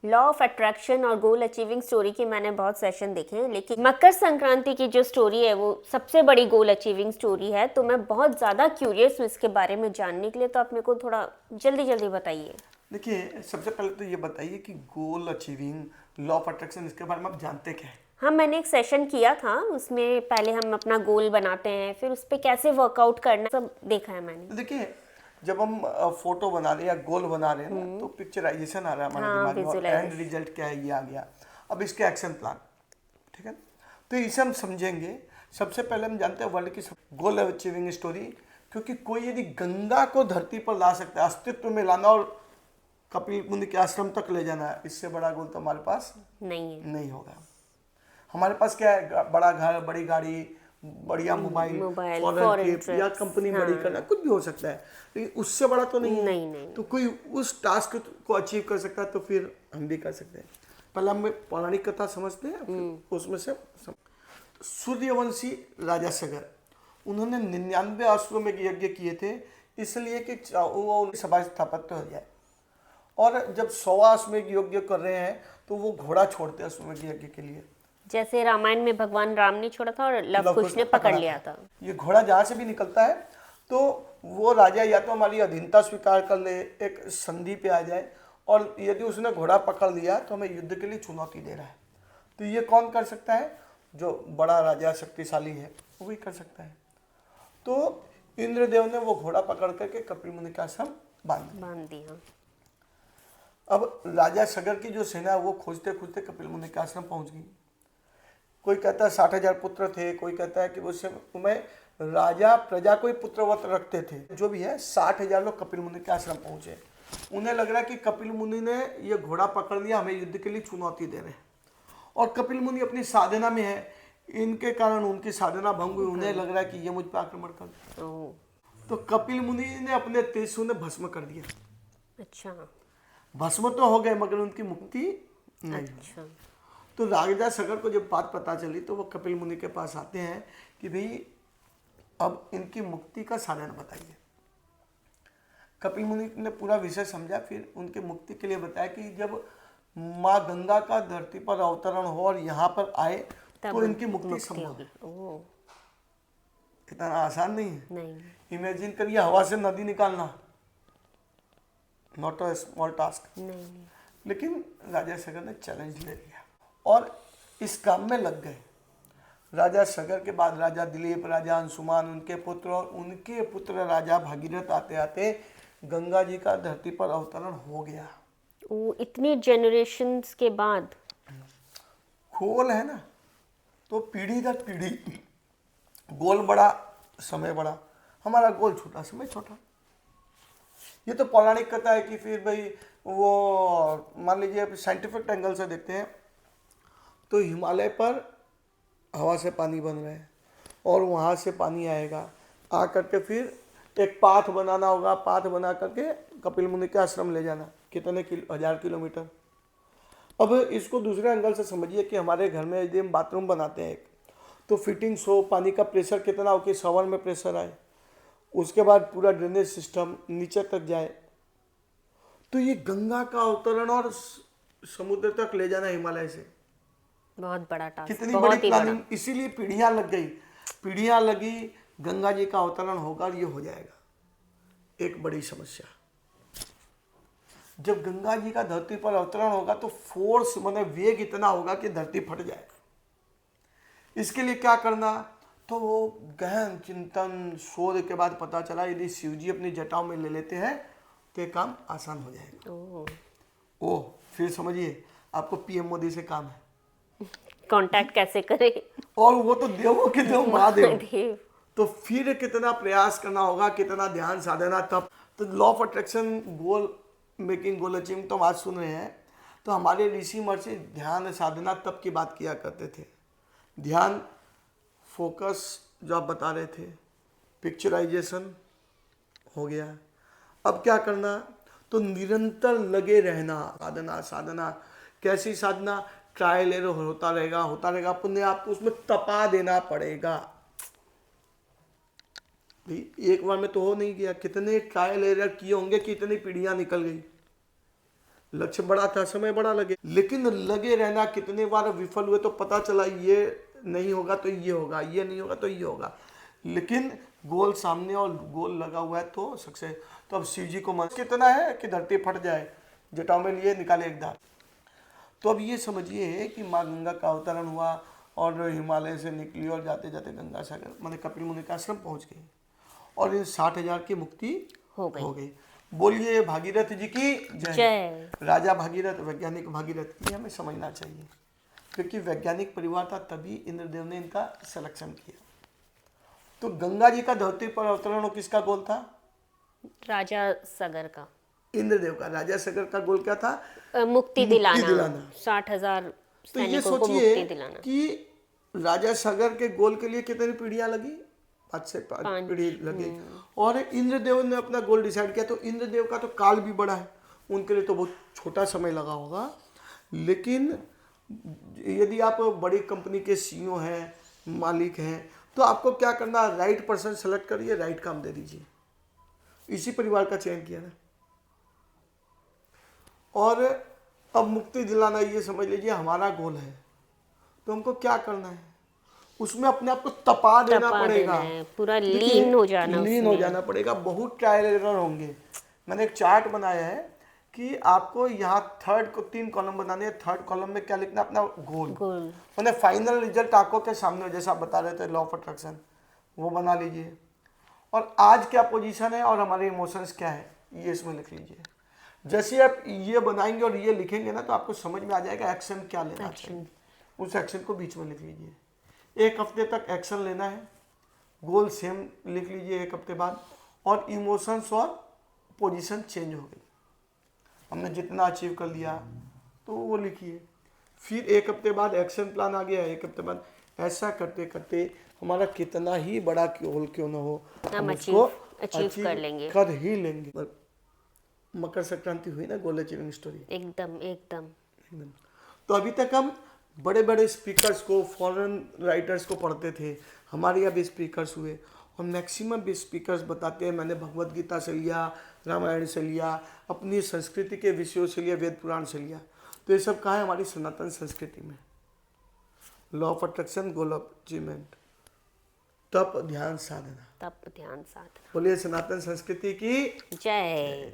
Law of attraction और गोल achieving story के मैंने बहुत सेशन देखे हैं, लेकिन मकर संक्रांति की जो स्टोरी है वो सबसे बड़ी गोल अचीविंग स्टोरी है। तो मैं बहुत ज़्यादा क्यूरियस हूँ इसके बारे में जानने के लिए, तो आप मेरे को थोड़ा जल्दी जल्दी बताइए। देखिए, सबसे पहले तो ये बताइए कि गोल अचीविंग, लॉ ऑफ अट्रैक्शन, इसके बारे में आप जानते क्या है? हाँ, मैंने एक सेशन किया था, उसमें पहले हम अपना गोल बनाते हैं, फिर उस पर कैसे वर्कआउट करना सब देखा है मैंने। तो देखिए, जब हम फोटो बना रहे हैं या गोल बना रहे हैं ना, तो पिक्चराइजेशन आ रहा है हमारे हाँ, दिमाग में और एंड विजुअलाइजेशन। रिजल्ट क्या है ये आ गया। अब इसके एक्शन प्लान, ठीक है, तो इसे हम समझेंगे। सबसे पहले हम जानते हैं वर्ल्ड की गोल अचीविंग स्टोरी, क्योंकि कोई यदि गंगा को धरती पर ला सकता है, अस्तित्व में लाना और कपिल मुनि के आश्रम तक ले जाना है, इससे बड़ा गोल तो हमारे पास नहीं है। नहीं होगा। हमारे पास क्या है? बड़ा घर, बड़ी गाड़ी, बढ़िया mobile, mobile, foreign foreign trip या ट्रिप्स, कंपनी बड़ी हाँ। करना, कुछ भी हो सकता है, लेकिन उससे बड़ा तो नहीं है। नहीं नहीं। तो कोई उस टास्क को अचीव कर सकता है तो फिर हम भी कर सकते हैं। पहले हम पौराणिक कथा समझते हैं, फिर उसमें से सूर्यवंशी राजा सगर, उन्होंने 99 अश्वों में यज्ञ किए थे, इसलिए कि वो सभा स्थापत्य हो जाए। और जब 100वां अश्वमेध यज्ञ कर रहे हैं तो वो घोड़ा छोड़ते हैं अश्वमेध यज्ञ के लिए। जैसे रामायण में भगवान राम ने छोड़ा था और लव कुश ने पकड़ लिया था। ये घोड़ा जहाँ से भी निकलता है तो वो राजा या तो हमारी अधीनता स्वीकार कर ले, एक संधि पे आ जाए, और यदि उसने घोड़ा पकड़ लिया तो हमें युद्ध के लिए चुनौती दे रहा है। तो ये कौन कर सकता है? जो बड़ा राजा शक्तिशाली है वो भी कर सकता है। तो इंद्रदेव ने वो घोड़ा पकड़ करके कपिल मुनि का आश्रम बांध दिया। अब राजा सगर की जो सेना है वो खोजते खोजते कपिल मुनि के आश्रम पहुंच गई। कोई कहता है 60,000 पुत्र थे, कोई कहता है कि उस समय राजा प्रजा को ही पुत्रवत रखते थे। जो भी है, 60,000 लोग कपिल मुनि के आश्रम पहुंचे। उन्हें लग रहा है कि कपिल मुनि ने ये घोड़ा पकड़ लिया, हमें युद्ध के लिए चुनौती दे रहे हैं, और कपिल मुनि अपनी साधना में है, इनके कारण उनकी साधना भंग हुई। उन्हें लग रहा है कि ये मुझ पर आक्रमण कर, तो कपिल मुनि ने अपने त्रिशूल ने भस्म कर दिया। अच्छा। भस्म तो हो गए मगर उनकी मुक्ति नहीं। अच्छा। तो राजा सगर को जब बात पता चली तो वो कपिल मुनि के पास आते हैं कि भाई अब इनकी मुक्ति का साधन बताइए। कपिल मुनि ने पूरा विषय समझा, फिर उनकी मुक्ति के लिए बताया कि जब माँ गंगा का धरती पर अवतरण हो और यहाँ पर आए तो इनकी मुक्ति संभव है। इतना आसान नहीं है। नहीं। इमेजिन करिए हवा से नदी निकालना, नॉट अ स्मॉल टास्क। नहीं। लेकिन राजा सगर ने चैलेंज ले लिया और इस काम में लग गए। राजा सगर के बाद राजा दिलीप, राजा अंशुमान, उनके पुत्र और उनके पुत्र राजा भागीरथ आते आते गंगा जी का धरती पर अवतरण हो गया। इतनी जनरेशन्स के बाद। गोल है ना, तो पीढ़ी दर पीढ़ी, गोल बड़ा समय बड़ा, हमारा गोल छोटा समय छोटा। ये तो पौराणिक कथा है कि फिर भाई वो मान लीजिए साइंटिफिक एंगल से देखते हैं तो हिमालय पर हवा से पानी बन रहा है और वहाँ से पानी आएगा, आ करके फिर एक पाथ बनाना होगा, पाथ बना करके कपिल मुनि के आश्रम ले जाना, कितने 1000 किलोमीटर। अब इसको दूसरे एंगल से समझिए कि हमारे घर में यदि हम बाथरूम बनाते हैं एक, तो फिटिंग्स हो, पानी का प्रेशर कितना हो कि शॉवर में प्रेशर आए, उसके बाद पूरा ड्रेनेज सिस्टम नीचे तक जाए। तो ये गंगा का अवतरण और समुद्र तक ले जाना हिमालय से बहुत बड़ा टास्क, कितनी बड़ी प्लानिंग, इसीलिए पीढ़ियां लग गई, पीढ़ियां लगी, गंगा जी का अवतरण होगा और ये हो जाएगा। एक बड़ी समस्या, जब गंगा जी का धरती पर अवतरण होगा तो फोर्स माने वेग इतना होगा कि धरती फट जाए। इसके लिए क्या करना? तो वो गहन चिंतन शोध के बाद पता चला यदि शिव जी अपनी जटाओं में ले लेते हैं तो काम आसान हो जाएगा। ओह, फिर समझिए आपको पीएम मोदी से काम है, कांटेक्ट कैसे करें, और वो तो देवों के देव महादेव। तो फिर कितना प्रयास करना होगा, कितना ध्यान साधना, तब तो law of attraction, goal making, goal achieving तो हम आज सुन रहे हैं। तो हमारे ऋषि महर्षि ध्यान साधना तब की बात किया करते थे। ध्यान, फोकस जो आप बता रहे थे, पिक्चराइजेशन हो गया। अब क्या करना? तो निरंतर लगे रहना, साधना साधना। कैसी साधना? ट्रायल एरर होता रहेगा, होता रहेगा, अपने आप को उसमें तपा देना पड़ेगा। एक बार में तो हो नहीं गया, कितने ट्रायल एरर किए होंगे, कितनी पीढ़ियां निकल गई। लक्ष्य बड़ा था, समय बड़ा लगे, लेकिन लगे रहना, कितने बार विफल हुए तो पता चला ये नहीं होगा तो ये होगा, ये नहीं होगा तो ये होगा, लेकिन गोल सामने और गोल लगा हुआ है तो सक्सेस। तो अब शिव जी को मन कितना है कि धरती फट जाए, जटाओं में लिए निकाले एक दांत। तो अब ये समझिए कि माँ गंगा का अवतरण हुआ और हिमालय से निकली और जाते जाते गंगा सागर माने कपिल मुनि का आश्रम पहुंच गई और इन 60,000 की मुक्ति हो गई। बोलिए भागीरथ जी की जय। जय। राजा भागीरथ, वैज्ञानिक भागीरथ, ये हमें समझना चाहिए, क्योंकि वैज्ञानिक परिवार था तभी इंद्रदेव ने इनका सिलेक्शन किया। तो गंगा जी का धरती पर अवतरण किसका गोल था? राजा सगर का, इंद्रदेव का। राजा सागर का गोल क्या था? मुक्ति दिलाना। 60,000 तो ये सैनिकों को सोचिए मुक्ति दिलाना। कि राजा सागर के गोल के लिए कितनी पीढ़ियां लगी? 5 से 5 पीढ़ी लगी। और इंद्रदेव ने अपना गोल डिसाइड किया। तो इंद्रदेव का तो काल भी बड़ा है, उनके लिए तो बहुत छोटा समय लगा होगा। लेकिन यदि आप बड़ी कंपनी के सीईओ हैं, मालिक हैं, तो आपको क्या करना? राइट पर्सन सेलेक्ट करिए, राइट काम दे दीजिए। इसी परिवार का चयन किया ना। और अब मुक्ति दिलाना, ये समझ लीजिए हमारा गोल है, तो हमको क्या करना है? उसमें अपने आप को तपा देना पड़ेगा, पूरा लीन हो जाना, लीन हो जाना पड़ेगा। बहुत ट्रायल एरर होंगे। मैंने एक चार्ट बनाया है कि आपको यहाँ थर्ड को 3 कॉलम बनाने हैं। थर्ड कॉलम में क्या लिखना? अपना गोल। मैंने फाइनल रिजल्ट आंखों के सामने, जैसा आप बता रहे थे लॉ ऑफ अट्रैक्शन, वो बना लीजिए। और आज क्या पोजीशन है और हमारे इमोशंस क्या है, ये इसमें लिख लीजिए। जैसे आप ये बनाएंगे और ये लिखेंगे ना, तो आपको समझ में आ जाएगा एक्शन क्या लेना चाहिए। उस एक्शन को बीच में लिख लीजिए। 1 हफ्ते तक एक्शन लेना है, गोल सेम लिख लीजिए 1 हफ्ते बाद, और इमोशंस और पोजीशन चेंज हो गई। हमने जितना अचीव कर लिया तो वो लिखिए। फिर 1 हफ्ते बाद एक्शन प्लान आ गया, 1 हफ्ते बाद। ऐसा करते करते हमारा कितना ही बड़ा गोल क्यों ना हो, हम उसको अचीव कर लेंगे, कर ही लेंगे। मकर संक्रांति हुई ना, गोल अचीविंग स्टोरी। एकदम एकदम। तो अभी तक हम बड़े बड़े स्पीकर्स को, फॉरेन राइटर्स को पढ़ते थे, हमारे यहाँ भी स्पीकर्स हुए, और मैक्सिमम भी स्पीकर्स बताते हैं। मैंने भगवत गीता से लिया, रामायण से लिया, अपनी संस्कृति के विषयों से लिया, वेद पुराण से लिया। तो ये सब कहाँ है? हमारी सनातन संस्कृति में। Law of attraction, goal of achievement, तप ध्यान साधना। तप ध्यान साधना। बोलिए सनातन संस्कृति की जय।